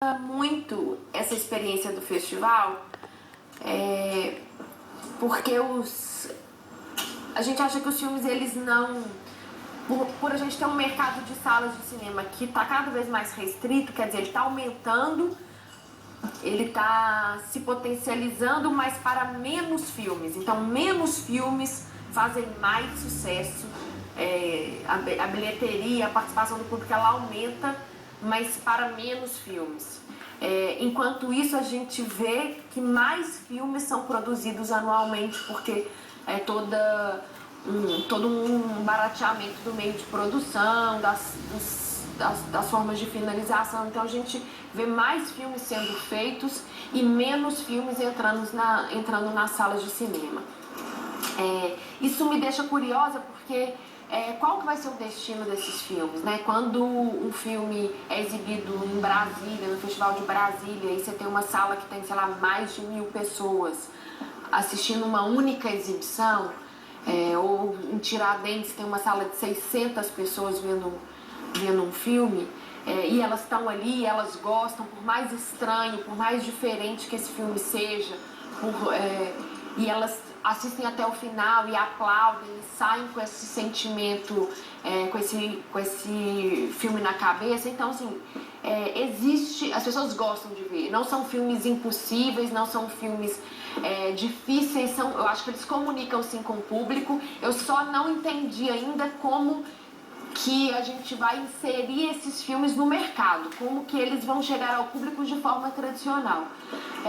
Muito essa experiência do festival, porque a gente acha que os filmes, eles não... Por a gente ter um mercado de salas de cinema que está cada vez mais restrito, quer dizer, ele está aumentando, ele está se potencializando, mas para menos filmes. Então, menos filmes fazem mais sucesso, a bilheteria, a participação do público, ela aumenta, mas para menos filmes. Enquanto isso, a gente vê que mais filmes são produzidos anualmente, porque é todo um barateamento do meio de produção, das formas de finalização. Então a gente vê mais filmes sendo feitos e menos filmes entrando nas salas de cinema. Isso me deixa curiosa porque qual que vai ser o destino desses filmes, né? Quando um filme é exibido em Brasília, no Festival de Brasília, e você tem uma sala que tem, sei lá, mais de 1000 pessoas assistindo uma única exibição, ou em Tiradentes tem uma sala de 600 pessoas vendo um filme, e elas estão ali, elas gostam, por mais estranho, por mais diferente que esse filme seja, e elas assistem até o final e aplaudem e saem com esse sentimento, com esse filme na cabeça. Então, assim, existe, as pessoas gostam de ver. Não são filmes impossíveis, não são filmes difíceis, eu acho que eles comunicam sim com o público. Eu só não entendi ainda como que a gente vai inserir esses filmes no mercado, como que eles vão chegar ao público de forma tradicional.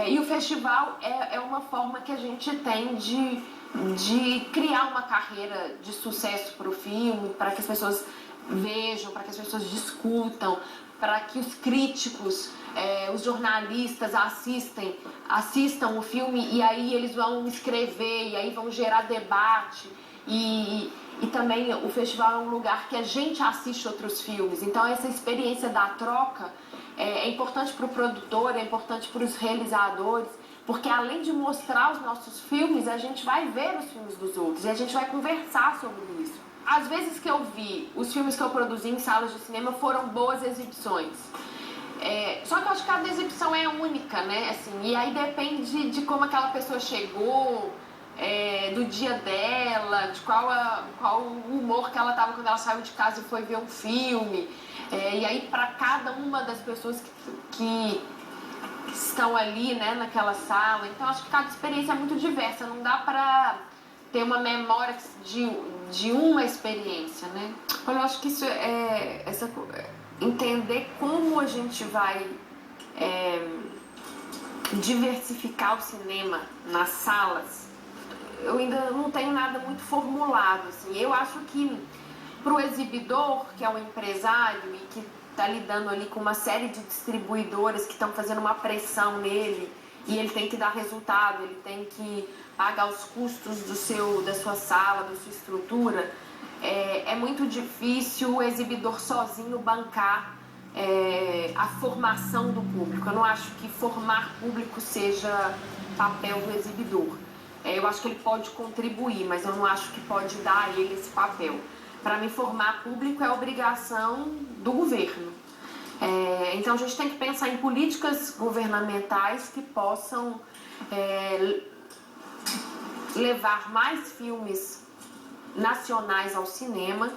E o festival é uma forma que a gente tem de criar uma carreira de sucesso para o filme, para que as pessoas vejam, para que as pessoas discutam, para que os críticos, os jornalistas assistam o filme, e aí eles vão escrever, e aí vão gerar debate. E também o festival é um lugar que a gente assiste outros filmes. Então essa experiência da troca é importante para o produtor, é importante para os realizadores, porque além de mostrar os nossos filmes, a gente vai ver os filmes dos outros e a gente vai conversar sobre isso. Às vezes que eu vi os filmes que eu produzi em salas de cinema foram boas exibições. Só que eu acho que cada exibição é única, né? Assim, e aí depende de como aquela pessoa chegou, do dia dela, de qual o humor que ela estava quando ela saiu de casa e foi ver um filme. E aí para cada uma das pessoas que estão ali, né, naquela sala. Então acho que cada experiência é muito diversa, não dá para ter uma memória de uma experiência, né? Eu acho que isso entender como a gente vai diversificar o cinema nas salas. Eu ainda não tenho nada muito formulado, assim. Eu acho que para o exibidor, que é um empresário e que está lidando ali com uma série de distribuidoras que estão fazendo uma pressão nele, e ele tem que dar resultado, ele tem que pagar os custos da sua sala, da sua estrutura, é muito difícil o exibidor sozinho bancar a formação do público. Eu não acho que formar público seja papel do exibidor. Eu acho que ele pode contribuir, mas eu não acho que pode dar a ele esse papel. Para mim, formar público é obrigação do governo. Então a gente tem que pensar em políticas governamentais que possam levar mais filmes nacionais ao cinema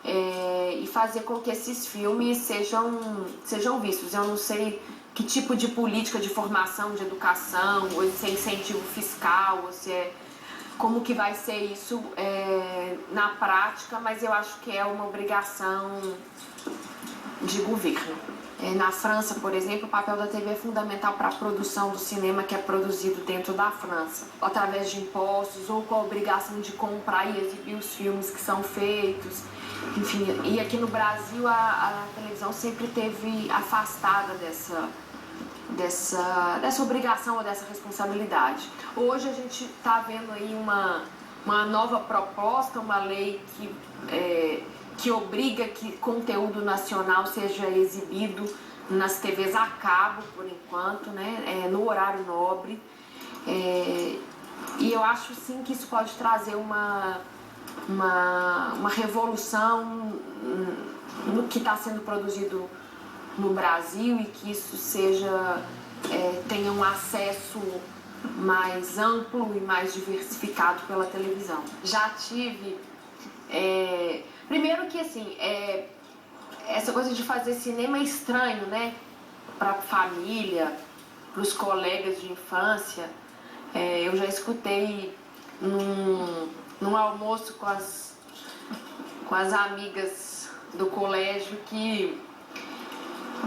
e fazer com que esses filmes sejam vistos. Eu não sei que tipo de política de formação, de educação, ou se é incentivo fiscal, ou se como que vai ser isso na prática, mas eu acho que é uma obrigação de governo. Na França, por exemplo, o papel da TV é fundamental para a produção do cinema que é produzido dentro da França, através de impostos ou com a obrigação de comprar e exibir os filmes que são feitos. Enfim, e aqui no Brasil a televisão sempre esteve afastada dessa obrigação ou dessa responsabilidade. Hoje a gente está vendo aí uma nova proposta, uma lei que obriga que conteúdo nacional seja exibido nas TVs a cabo, por enquanto, né, no horário nobre. E eu acho sim que isso pode trazer uma revolução no que está sendo produzido no Brasil e que isso tenha um acesso mais amplo e mais diversificado pela televisão. Já tive... primeiro que, assim, essa coisa de fazer cinema é estranho, né? Para a família, para os colegas de infância. Eu já escutei num almoço com as amigas do colégio que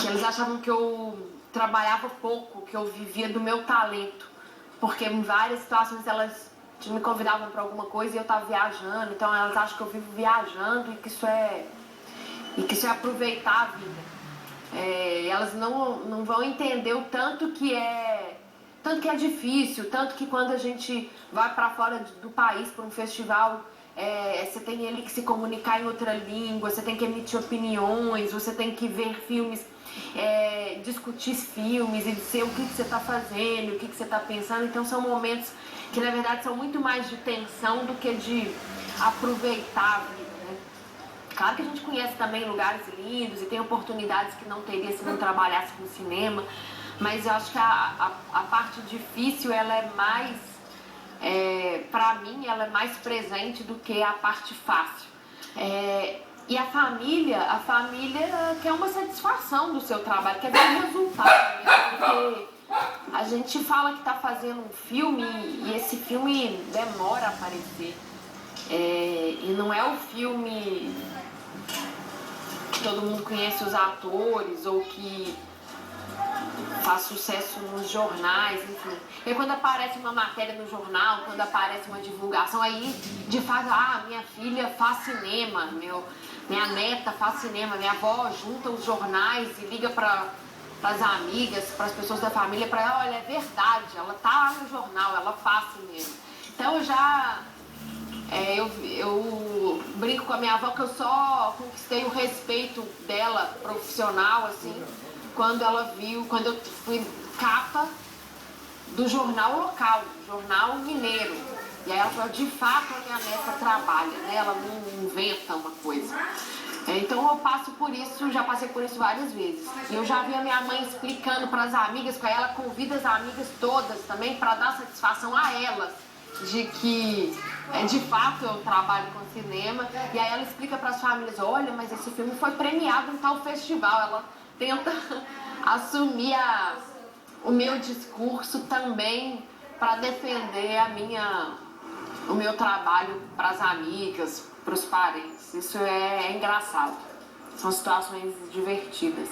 eles achavam que eu trabalhava pouco, que eu vivia do meu talento, porque em várias situações elas me convidavam para alguma coisa e eu estava viajando, então elas acham que eu vivo viajando e que isso é aproveitar a vida. Elas não vão entender o tanto que é difícil, tanto que quando a gente vai para fora do país para um festival, você tem ali que se comunicar em outra língua, você tem que emitir opiniões, você tem que ver filmes, discutir filmes e dizer o que você está fazendo, o que você está pensando. Então são momentos que na verdade são muito mais de tensão do que de aproveitar a vida, né? Claro que a gente conhece também lugares lindos e tem oportunidades que não teria se não trabalhasse com cinema, mas eu acho que a parte difícil, ela é mais, pra mim, ela é mais presente do que a parte fácil. E a família quer uma satisfação do seu trabalho, quer ver o resultado, né? Porque a gente fala que está fazendo um filme e esse filme demora a aparecer. E não é o filme que todo mundo conhece os atores ou que faz sucesso nos jornais, enfim. E quando aparece uma matéria no jornal, quando aparece uma divulgação, aí de fato, minha filha faz cinema, minha neta faz cinema, minha avó junta os jornais e liga para as amigas, para as pessoas da família, para ela, olha, é verdade, ela tá lá no jornal, ela faz cinema. Então eu brinco com a minha avó que eu só conquistei o respeito dela, profissional, assim, quando eu fui capa do jornal local, do jornal mineiro. E aí ela falou, de fato a minha neta trabalha, né? Ela não inventa uma coisa. Então eu passo por isso, já passei por isso várias vezes. E eu já vi a minha mãe explicando para as amigas, porque ela convida as amigas todas também para dar satisfação a elas de que de fato eu trabalho com cinema. E aí ela explica para as famílias, olha, mas esse filme foi premiado em tal festival. Ela tenta assumir o meu discurso também para defender o meu trabalho para as amigas, para os parentes. Isso é engraçado. São situações divertidas.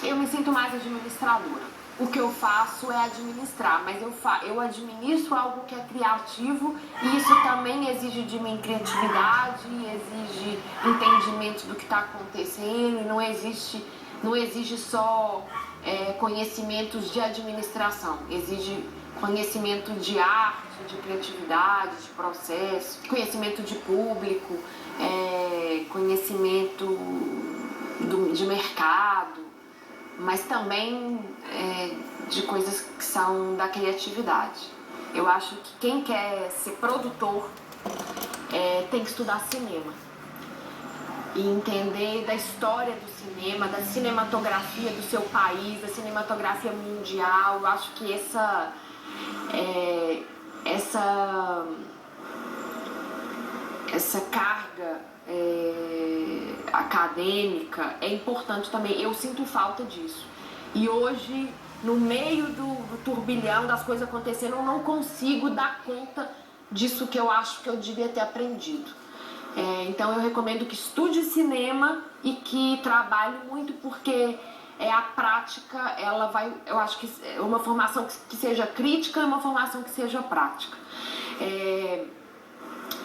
Eu me sinto mais administradora. O que eu faço é administrar, mas eu administro algo que é criativo e isso também exige de mim criatividade, exige entendimento do que está acontecendo, e não exige só conhecimentos de administração, exige conhecimento de arte, de criatividade, de processo, conhecimento de público, conhecimento de mercado, mas também de coisas que são da criatividade. Eu acho que quem quer ser produtor tem que estudar cinema e entender da história do cinema, da cinematografia do seu país, da cinematografia mundial. Eu acho que essa carga acadêmica é importante também. Eu sinto falta disso. E hoje, no meio do turbilhão das coisas acontecendo, eu não consigo dar conta disso que eu acho que eu devia ter aprendido. Então eu recomendo que estude cinema e que trabalhe muito, porque a prática, eu acho que é uma formação que seja crítica e uma formação que seja prática.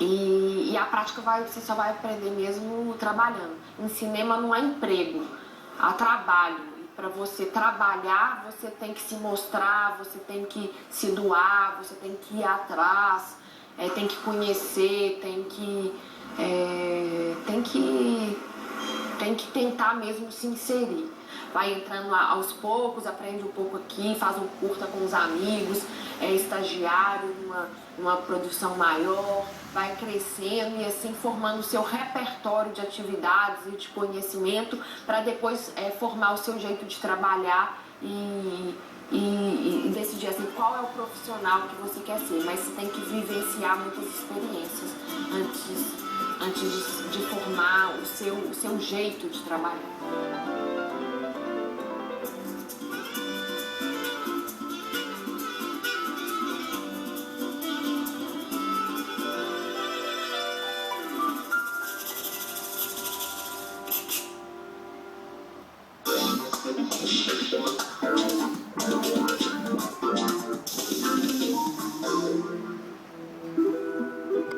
E a prática você só vai aprender mesmo trabalhando. Em cinema não há emprego, há trabalho. E para você trabalhar, você tem que se mostrar, você tem que se doar, você tem que ir atrás, tem que conhecer, tem que tentar mesmo se inserir. vai entrando aos poucos, aprende um pouco aqui, faz um curta com os amigos, é estagiário numa produção maior, vai crescendo e assim formando o seu repertório de atividades e de conhecimento para depois formar o seu jeito de trabalhar e decidir assim, qual é o profissional que você quer ser, mas você tem que vivenciar muitas experiências antes de formar o seu jeito de trabalhar.